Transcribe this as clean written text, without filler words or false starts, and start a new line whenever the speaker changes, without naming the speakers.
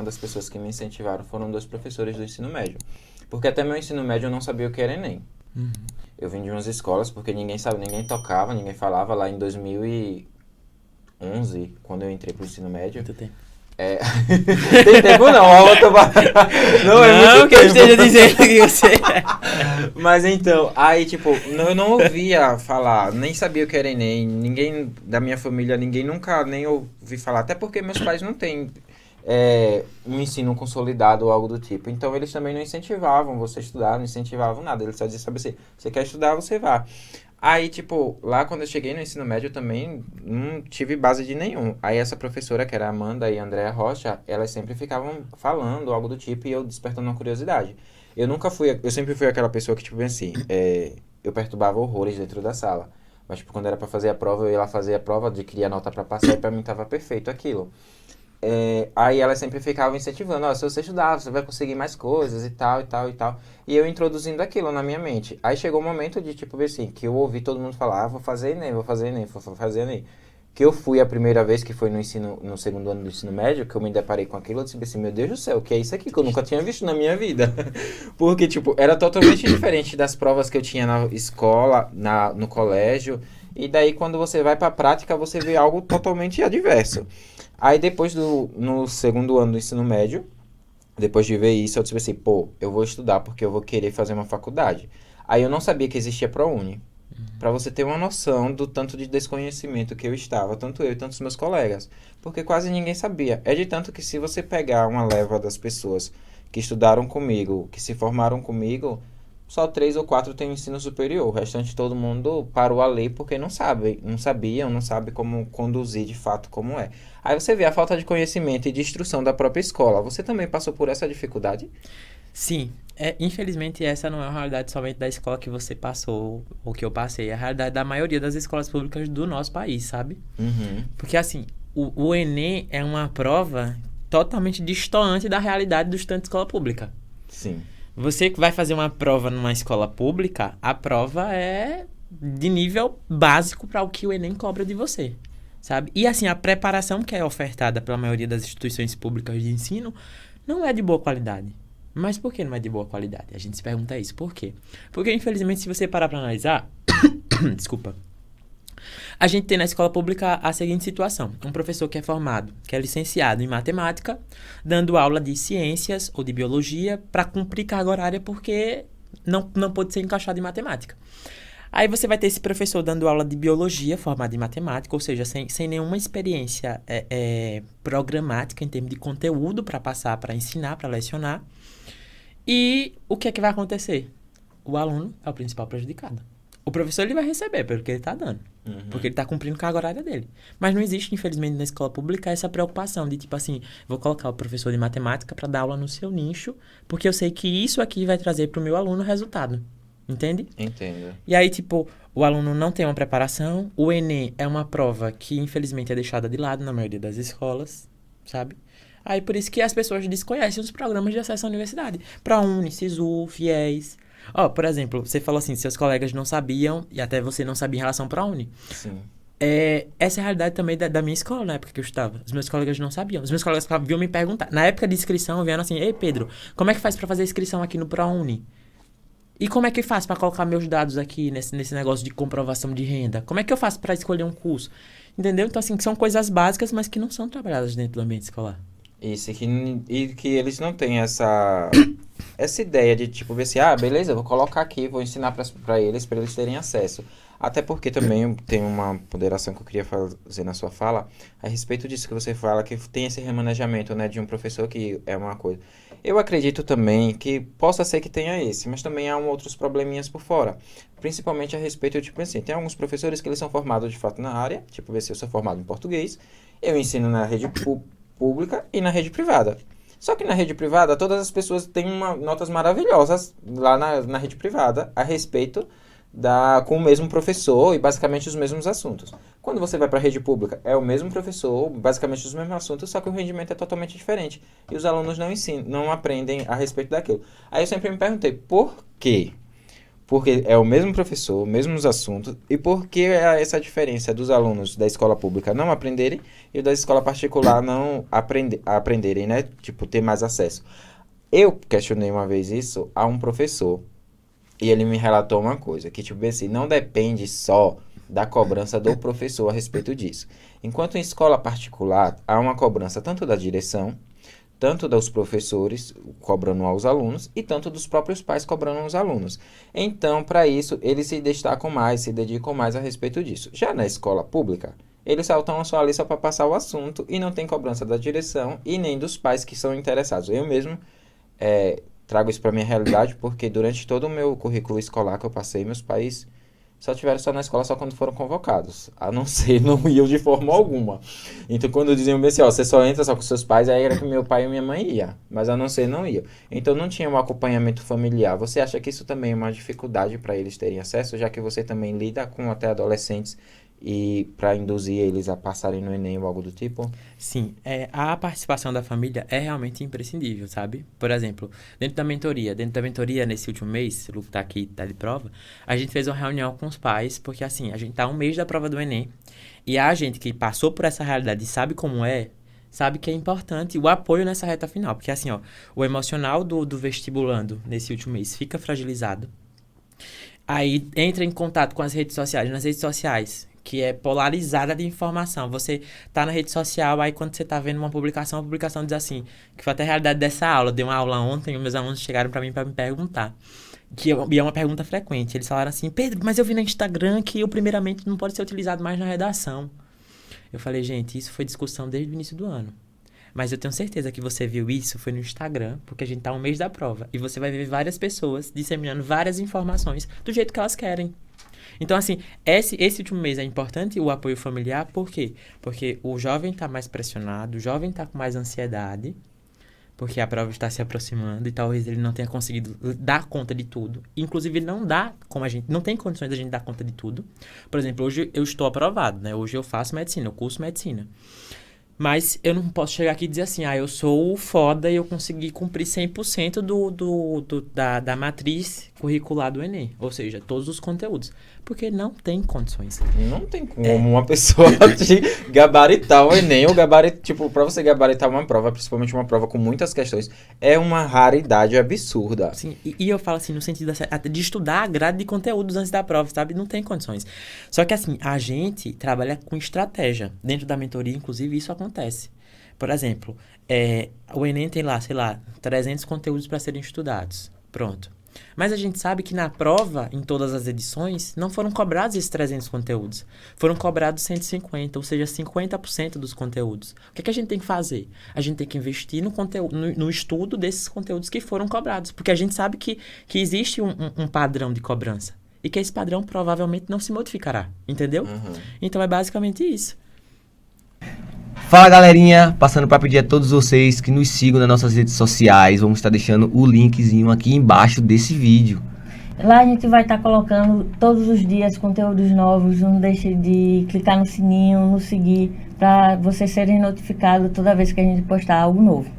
uma das pessoas que me incentivaram foram 2 professores do ensino médio. Porque até meu ensino médio eu não sabia o que era Enem.
Uhum.
Eu vim de umas escolas porque ninguém sabe, ninguém tocava, ninguém falava lá em 2011, quando eu entrei pro ensino médio.
Muito tempo.
Tem tempo não, a outra... Não, é muito
que eu
tempo.
esteja dizendo que você...
Mas então, aí tipo, eu não ouvia falar, nem sabia o que era Enem, ninguém da minha família, ninguém nunca nem ouvi falar, até porque meus pais não têm um ensino consolidado ou algo do tipo, então eles também não incentivavam você a estudar, não incentivavam nada, eles só diziam, sabe assim, você quer estudar, você vá. Aí, tipo, lá quando eu cheguei no ensino médio eu também não tive base de nenhum. Aí essa professora, que era a Amanda e a Andréa Rocha, elas sempre ficavam falando algo do tipo e eu despertando uma curiosidade. Eu sempre fui aquela pessoa que, tipo, assim, eu perturbava horrores dentro da sala. Mas, tipo, quando era pra fazer a prova, eu ia lá fazer a prova, adquirir a nota pra passar e pra mim tava perfeito aquilo. Aí elas sempre ficavam incentivando, ó, se você estudar, você vai conseguir mais coisas e tal, e tal, e tal. E eu introduzindo aquilo na minha mente. Aí chegou o momento de, tipo, assim, que eu ouvi todo mundo falar, vou fazer Enem, vou fazer Enem, vou fazer Enem. Que eu fui a primeira vez, que foi no segundo ano do ensino médio, que eu me deparei com aquilo, eu disse assim, meu Deus do céu, o que é isso aqui que eu nunca tinha visto na minha vida? Porque, tipo, era totalmente diferente das provas que eu tinha na escola, no colégio, e daí quando você vai pra prática, você vê algo totalmente adverso. Aí depois no segundo ano do ensino médio, depois de ver isso, eu disse assim, pô, eu vou estudar porque eu vou querer fazer uma faculdade. Aí eu não sabia que existia ProUni. Pra você ter uma noção do tanto de desconhecimento que eu estava, tanto eu e tantos meus colegas. Porque quase ninguém sabia. É de tanto que se você pegar uma leva das pessoas que estudaram comigo, que se formaram comigo, só 3 ou 4 têm ensino superior. O restante todo mundo parou a lei porque não sabe, não sabiam, não sabe como conduzir de fato como é. Aí você vê a falta de conhecimento e de instrução da própria escola. Você também passou por essa dificuldade?
Sim, infelizmente essa não é a realidade somente da escola que você passou ou que eu passei, é a realidade da maioria das escolas públicas do nosso país, sabe?
Uhum.
Porque assim, o Enem é uma prova totalmente distoante da realidade do estudante de escola pública.
Sim.
Você que vai fazer uma prova numa escola pública, a prova é de nível básico para o que o Enem cobra de você, sabe? E assim, a preparação que é ofertada pela maioria das instituições públicas de ensino não é de boa qualidade. Mas por que não é de boa qualidade? A gente se pergunta isso. Por quê? Porque, infelizmente, se você parar para analisar... Desculpa. A gente tem na escola pública a seguinte situação. Um professor que é formado, que é licenciado em matemática, dando aula de ciências ou de biologia para cumprir carga horária porque não pode ser encaixado em matemática. Aí você vai ter esse professor dando aula de biologia, formado em matemática, ou seja, sem nenhuma experiência programática em termos de conteúdo para passar, para ensinar, para lecionar. E o que é que vai acontecer? O aluno é o principal prejudicado. O professor ele vai receber pelo que ele está dando.
Uhum.
Porque ele está cumprindo carga horária dele. Mas não existe, infelizmente, na escola pública essa preocupação de, tipo assim, vou colocar o professor de matemática para dar aula no seu nicho, porque eu sei que isso aqui vai trazer para o meu aluno resultado. Entende?
Entendo.
E aí, tipo, o aluno não tem uma preparação. O Enem é uma prova que, infelizmente, é deixada de lado na maioria das escolas, sabe? Aí, por isso que as pessoas desconhecem os programas de acesso à universidade. ProUni, SISU, FIES. Ó, por exemplo, você falou assim, seus colegas não sabiam, e até você não sabia em relação à ProUni.
Sim.
Essa é a realidade também da minha escola, na época que eu estava. Os meus colegas não sabiam. Os meus colegas vinham me perguntar. Na época de inscrição, vieram assim, ei, Pedro, como é que faz para fazer inscrição aqui no ProUni? E como é que eu faço para colocar meus dados aqui nesse negócio de comprovação de renda? Como é que eu faço para escolher um curso? Entendeu? Então, assim, são coisas básicas, mas que não são trabalhadas dentro do ambiente escolar.
Isso, e que eles não têm essa ideia de, tipo, ver assim, beleza, eu vou colocar aqui, vou ensinar para eles terem acesso. Até porque também tem uma ponderação que eu queria fazer na sua fala, a respeito disso que você fala, que tem esse remanejamento, né, de um professor que é uma coisa. Eu acredito também que possa ser que tenha esse, mas também há outros probleminhas por fora. Principalmente a respeito, tipo assim, tem alguns professores que eles são formados de fato na área, tipo, eu sou formado em português, eu ensino na rede pública e na rede privada. Só que na rede privada, todas as pessoas têm notas maravilhosas lá na rede privada a respeito com o mesmo professor e basicamente os mesmos assuntos. Quando você vai para a rede pública, é o mesmo professor, basicamente os mesmos assuntos, só que o rendimento é totalmente diferente. E os alunos não aprendem a respeito daquilo. Aí eu sempre me perguntei, por quê? porque é o mesmo professor, mesmos assuntos, e por que é essa diferença dos alunos da escola pública não aprenderem e da escola particular não aprenderem, né? Tipo, ter mais acesso. Eu questionei uma vez isso a um professor, e ele me relatou uma coisa, que tipo assim, não depende só da cobrança do professor a respeito disso. Enquanto em escola particular, há uma cobrança tanto da direção, tanto dos professores cobrando aos alunos e tanto dos próprios pais cobrando aos alunos. Então, para isso, eles se destacam mais, se dedicam mais a respeito disso. Já na escola pública, eles saltam só ali só para passar o assunto e não tem cobrança da direção e nem dos pais que são interessados. Eu mesmo trago isso para minha realidade porque durante todo o meu currículo escolar que eu passei, meus pais só tiveram só na escola só quando foram convocados. A não ser, não iam de forma alguma. Então, quando diziam assim, ó, você só entra só com seus pais, aí era que meu pai e minha mãe iam. Mas a não ser, não ia. Então, não tinha um acompanhamento familiar. Você acha que isso também é uma dificuldade para eles terem acesso, já que você também lida com até adolescentes e para induzir eles a passarem no Enem ou algo do tipo?
Sim, a participação da família é realmente imprescindível, sabe? Por exemplo, dentro da mentoria, nesse último mês, o Luke tá aqui, tá de prova, a gente fez uma reunião com os pais, porque assim, a gente tá um mês da prova do Enem, e a gente que passou por essa realidade e sabe como é, sabe que é importante o apoio nessa reta final, porque assim, ó, o emocional do vestibulando nesse último mês fica fragilizado, aí entra em contato com as redes sociais, nas redes sociais, que é polarizada de informação. Você tá na rede social, aí quando você tá vendo uma publicação diz assim, que foi até a realidade dessa aula. Eu dei uma aula ontem e meus alunos chegaram pra mim pra me perguntar. E é uma pergunta frequente. Eles falaram assim, Pedro, mas eu vi no Instagram que eu primeiramente não pode ser utilizado mais na redação. Eu falei, gente, isso foi discussão desde o início do ano. Mas eu tenho certeza que você viu isso foi no Instagram, porque a gente tá um mês da prova. E você vai ver várias pessoas disseminando várias informações do jeito que elas querem. Então, assim, esse último mês é importante o apoio familiar, por quê? Porque o jovem está mais pressionado, o jovem está com mais ansiedade, porque a prova está se aproximando e talvez ele não tenha conseguido dar conta de tudo. Inclusive, ele não dá, como a gente, não tem condições da gente dar conta de tudo. Por exemplo, hoje eu estou aprovado, né? Hoje eu faço medicina, eu curso medicina. Mas eu não posso chegar aqui e dizer assim, eu sou foda e eu consegui cumprir 100% da matriz curricular do Enem. Ou seja, todos os conteúdos. Porque não tem condições.
Não tem como uma pessoa gabaritar o Enem ou tipo, pra você gabaritar uma prova, principalmente uma prova com muitas questões, é uma raridade absurda.
Sim, e eu falo assim, no sentido de estudar a grade de conteúdos antes da prova, sabe? Não tem condições. Só que assim, a gente trabalha com estratégia. Dentro da mentoria, inclusive, isso acontece. Por exemplo, o Enem tem lá, sei lá, 300 conteúdos para serem estudados. Pronto. Mas a gente sabe que na prova, em todas as edições, não foram cobrados esses 300 conteúdos. Foram cobrados 150, ou seja, 50% dos conteúdos. O que a gente tem que fazer? A gente tem que investir no conteúdo, no estudo desses conteúdos que foram cobrados. Porque a gente sabe que existe um padrão de cobrança. E que esse padrão provavelmente não se modificará. Entendeu?
Uhum.
Então é basicamente isso.
Fala, galerinha, passando para pedir a todos vocês que nos sigam nas nossas redes sociais. Vamos estar deixando o linkzinho aqui embaixo desse vídeo.
Lá a gente vai estar colocando todos os dias conteúdos novos. Não deixe de clicar no sininho, nos seguir, para vocês serem notificados toda vez que a gente postar algo novo.